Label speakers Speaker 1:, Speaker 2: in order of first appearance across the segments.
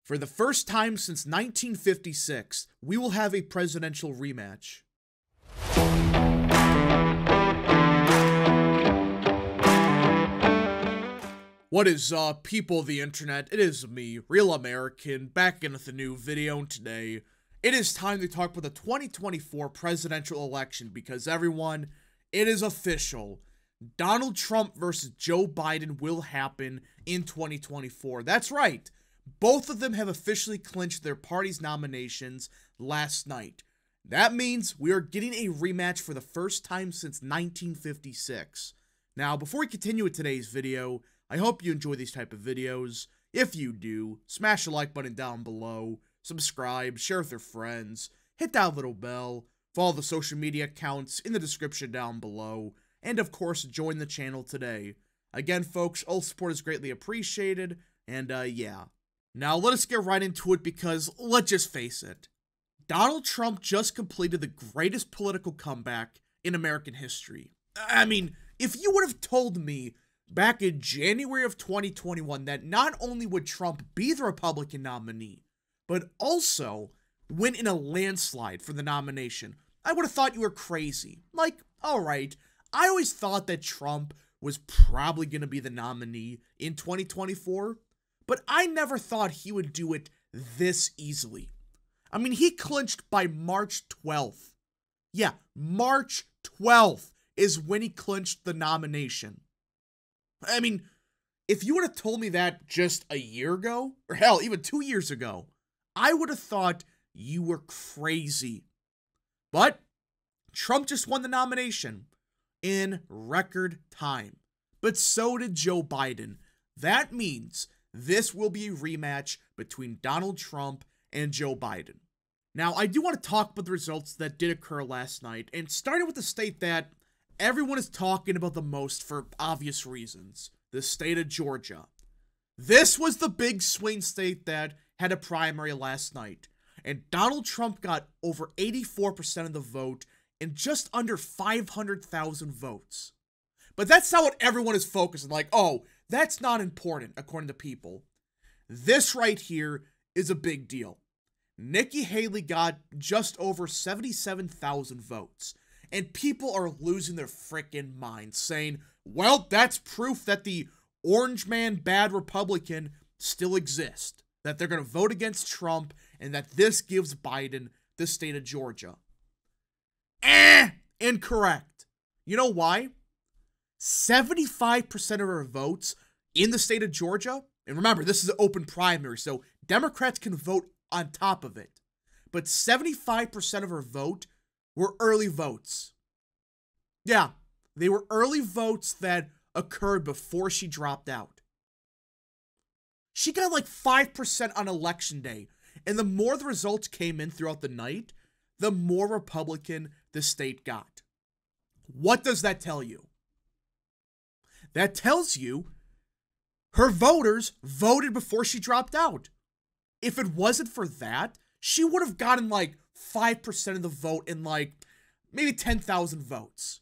Speaker 1: For the first time since 1956, we will have a presidential rematch. What is up, people of the internet? It is me, Real American, back in with a new video, and today it is time to talk about the 2024 presidential election because everyone, it is official. Donald Trump versus Joe Biden will happen in 2024. That's right. Both of them have officially clinched their party's nominations last night. That means we are getting a rematch for the first time since 1956. Now, before we continue with today's video, I hope you enjoy these type of videos. If you do, smash the like button down below, subscribe, share with your friends, hit that little bell, follow the social media accounts in the description down below, and of course, join the channel today. Again, folks, all support is greatly appreciated, and yeah. Now, let us get right into it because, let's just face it, Donald Trump just completed the greatest political comeback in American history. I mean, if you would have told me back in January of 2021 that not only would Trump be the Republican nominee, but also win in a landslide for the nomination, I would have thought you were crazy. Like, alright, I always thought that Trump was probably going to be the nominee in 2024, but I never thought he would do it this easily. I mean, he clinched by March 12th. Yeah, March 12th is when he clinched the nomination. I mean, if you would have told me that just a year ago, or hell, even 2 years ago, I would have thought you were crazy. But Trump just won the nomination in record time. But so did Joe Biden. That means this will be a rematch between Donald Trump and Joe Biden. Now, I do want to talk about the results that did occur last night, and starting with the state that everyone is talking about the most for obvious reasons, the state of Georgia. This was the big swing state that had a primary last night, and Donald Trump got over 84% of the vote and just under 500,000 votes. But that's not what everyone is focusing on, like, oh, that's not important, according to people. This right here is a big deal. Nikki Haley got just over 77,000 votes. And people are losing their frickin' minds, saying, well, that's proof that the orange man bad Republican still exists. That they're going to vote against Trump, and that this gives Biden the state of Georgia. Incorrect. You know why? 75% of our votes in the state of Georgia, and remember, this is an open primary, so Democrats can vote on top of it. But 75% of our vote were early votes. Yeah, they were early votes that occurred before she dropped out. She got like 5% on election day, and the more the results came in throughout the night, the more Republican the state got. What does that tell you? That tells you her voters voted before she dropped out. If it wasn't for that, she would have gotten like 5% of the vote in like maybe 10,000 votes.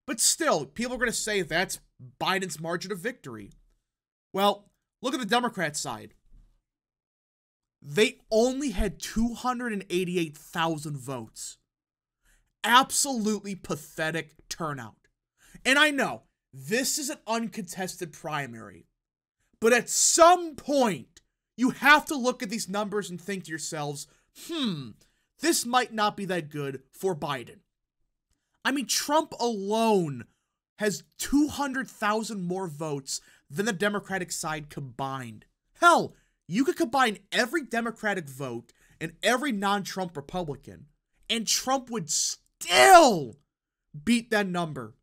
Speaker 1: But still, people are going to say that's Biden's margin of victory. Well, look at the Democrat side. They only had 288,000 votes. Absolutely pathetic turnout. And I know, this is an uncontested primary. But at some point, you have to look at these numbers and think to yourselves, this might not be that good for Biden. I mean, Trump alone has 200,000 more votes than the Democratic side combined. Hell, you could combine every Democratic vote and every non-Trump Republican, and Trump would still beat that number.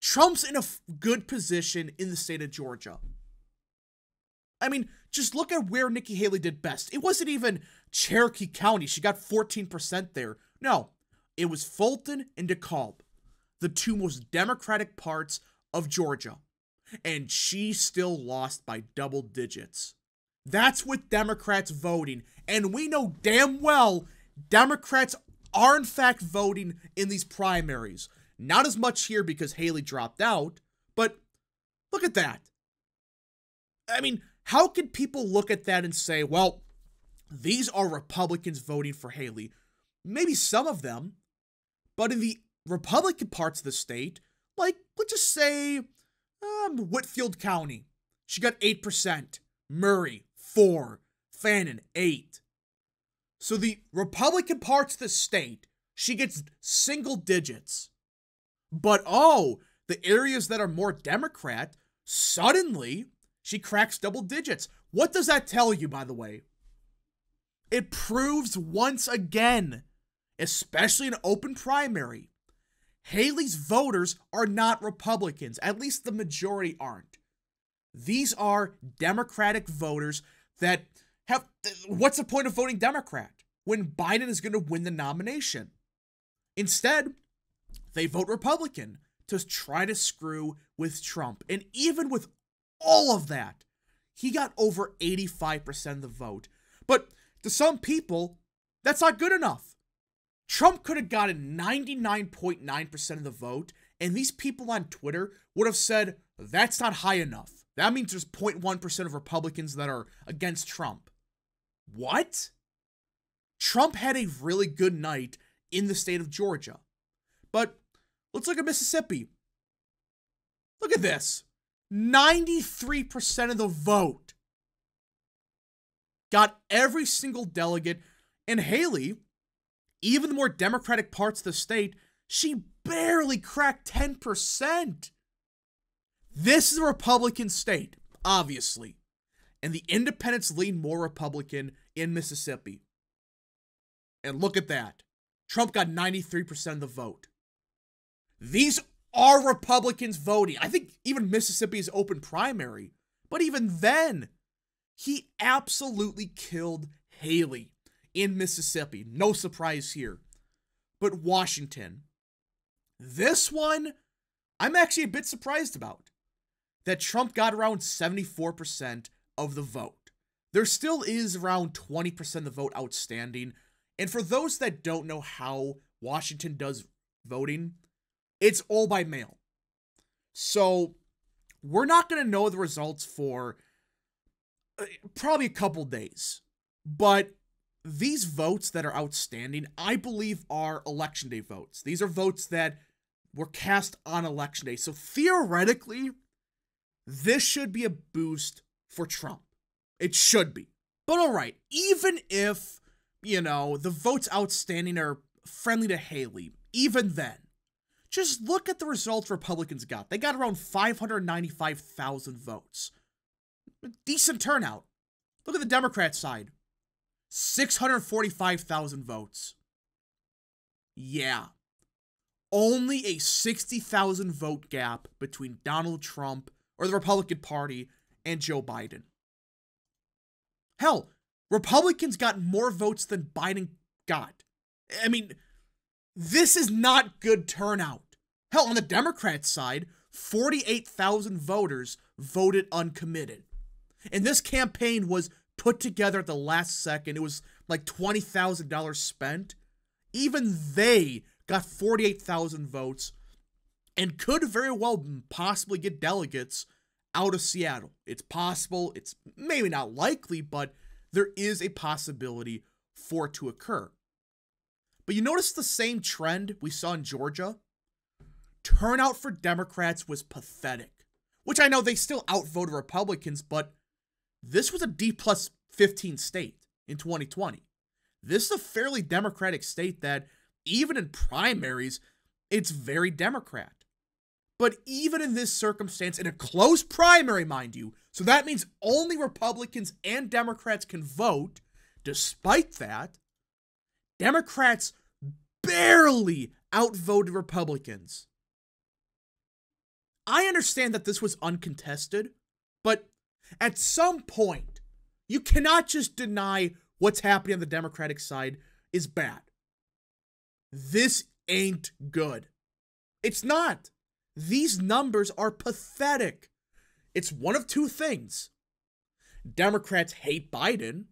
Speaker 1: Trump's in a good position in the state of Georgia. I mean, just look at where Nikki Haley did best. It wasn't even Cherokee County. She got 14% there. No, it was Fulton and DeKalb, the two most Democratic parts of Georgia. And she still lost by double digits. That's with Democrats voting. And we know damn well Democrats are in fact voting in these primaries. Not as much here because Haley dropped out, but look at that. I mean, How can people look at that and say, well, these are Republicans voting for Haley? Maybe some of them, but in the Republican parts of the state, like, let's just say Whitfield County, she got 8%, Murray, 4%, Fannin, 8%. So the Republican parts of the state, she gets single digits. But the areas that are more Democrat, suddenly she cracks double digits. What does that tell you, by the way? It proves once again, especially in an open primary, Haley's voters are not Republicans. At least the majority aren't. These are Democratic voters that have... What's the point of voting Democrat when Biden is going to win the nomination? Instead, they vote Republican to try to screw with Trump. And even with all of that, he got over 85% of the vote. But to some people, that's not good enough. Trump could have gotten 99.9% of the vote, and these people on Twitter would have said, that's not high enough. That means there's 0.1% of Republicans that are against Trump. What? Trump had a really good night in the state of Georgia. But let's look at Mississippi. Look at this. 93% of the vote got every single delegate, and Haley, even the more Democratic parts of the state, she barely cracked 10%. This is a Republican state, obviously, and the independents lean more Republican in Mississippi. And look at that. Trump got 93% of the vote. These are Republicans voting. I think even Mississippi's open primary. But even then, he absolutely killed Haley in Mississippi. No surprise here. But Washington. This one, I'm actually a bit surprised about. That Trump got around 74% of the vote. There still is around 20% of the vote outstanding. And for those that don't know how Washington does voting, it's all by mail. So we're not going to know the results for probably a couple days. But these votes that are outstanding, I believe, are election day votes. These are votes that were cast on election day. So theoretically, this should be a boost for Trump. It should be. But all right, even if, the votes outstanding are friendly to Haley, even then, just look at the results Republicans got. They got around 595,000 votes. Decent turnout. Look at the Democrat side. 645,000 votes. Yeah. Only a 60,000 vote gap between Donald Trump, or the Republican Party, and Joe Biden. Hell, Republicans got more votes than Biden got. I mean, this is not good turnout. Hell, on the Democrat side, 48,000 voters voted uncommitted. And this campaign was put together at the last second. It was like $20,000 spent. Even they got 48,000 votes and could very well possibly get delegates out of Seattle. It's possible. It's maybe not likely, but there is a possibility for it to occur. But you notice the same trend we saw in Georgia? Turnout for Democrats was pathetic, which I know they still outvoted Republicans, but this was a D+15 state in 2020. This is a fairly Democratic state that, even in primaries, it's very Democrat. But even in this circumstance, in a close primary, mind you, so that means only Republicans and Democrats can vote. Despite that, Democrats barely outvoted Republicans. I understand that this was uncontested, but at some point, you cannot just deny what's happening on the Democratic side is bad. This ain't good. It's not. These numbers are pathetic. It's one of two things. Democrats hate Biden,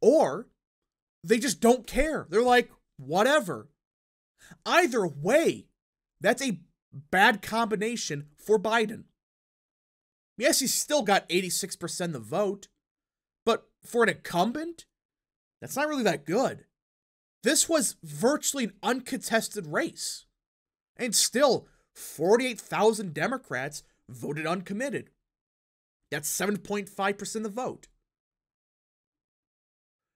Speaker 1: or they just don't care. They're like, whatever. Either way, that's a bad combination for Biden. Yes, he's still got 86% of the vote, But for an incumbent, that's not really that good. This was virtually an uncontested race. And still, 48,000 Democrats voted uncommitted. That's 7.5% of the vote.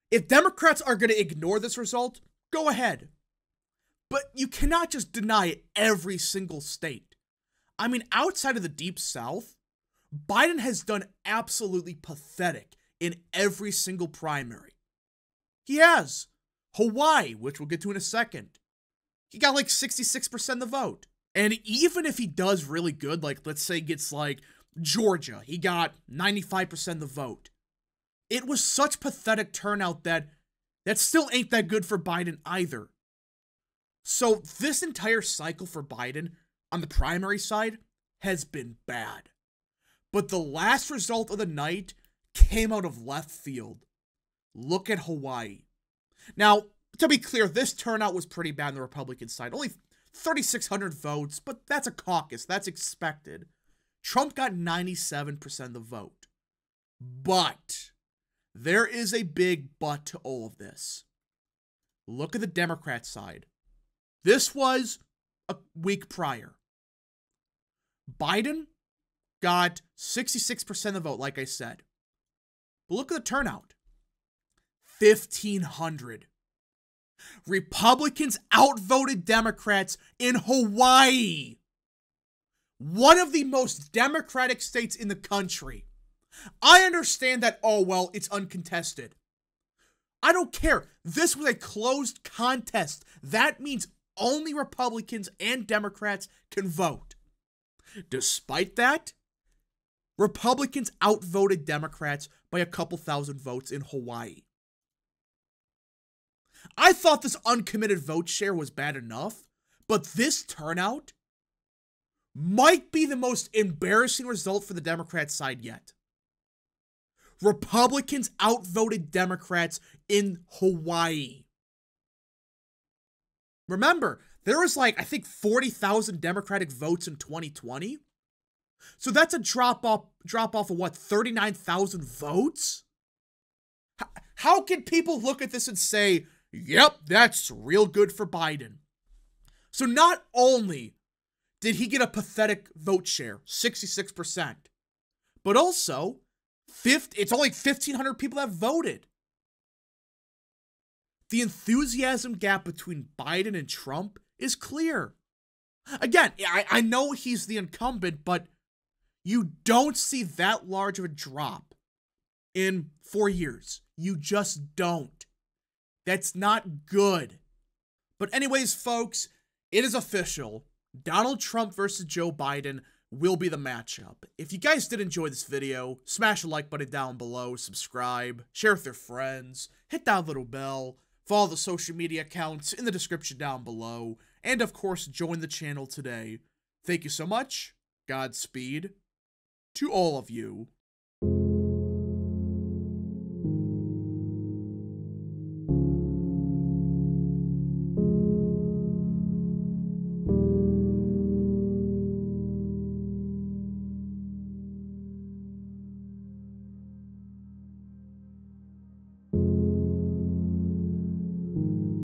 Speaker 1: If Democrats are going to ignore this result, go ahead. But you cannot just deny every single state. I mean, outside of the Deep South, Biden has done absolutely pathetic in every single primary. He has. Hawaii, which we'll get to in a second. He got like 66% of the vote. And even if he does really good, like let's say gets like Georgia, he got 95% of the vote. It was such pathetic turnout that still ain't that good for Biden either. So this entire cycle for Biden on the primary side has been bad. But the last result of the night came out of left field. Look at Hawaii. Now, to be clear, this turnout was pretty bad on the Republican side. Only 3,600 votes, but that's a caucus. That's expected. Trump got 97% of the vote. But there is a big but to all of this. Look at the Democrat side. This was a week prior. Biden got 66% of the vote, like I said. But look at the turnout. 1,500. Republicans outvoted Democrats in Hawaii. One of the most democratic states in the country. I understand that, oh, well, it's uncontested. I don't care. This was a closed contest. That means only Republicans and Democrats can vote. Despite that, Republicans outvoted Democrats by a couple thousand votes in Hawaii. I thought this uncommitted vote share was bad enough, but this turnout might be the most embarrassing result for the Democrat side yet. Republicans outvoted Democrats in Hawaii. Remember, there was like, I think 40,000 Democratic votes in 2020. So that's a drop off of what, 39,000 votes? How can people look at this and say, yep, that's real good for Biden? So not only did he get a pathetic vote share, 66%, but also it's only 1,500 people that voted. The enthusiasm gap between Biden and Trump is clear. Again, I know he's the incumbent, but you don't see that large of a drop in 4 years. You just don't. That's not good. But anyways, folks, it is official. Donald Trump versus Joe Biden will be the matchup. If you guys did enjoy this video, smash the like button down below, subscribe, share with your friends, hit that little bell, follow the social media accounts in the description down below, and of course, join the channel today. Thank you so much. Godspeed to all of you.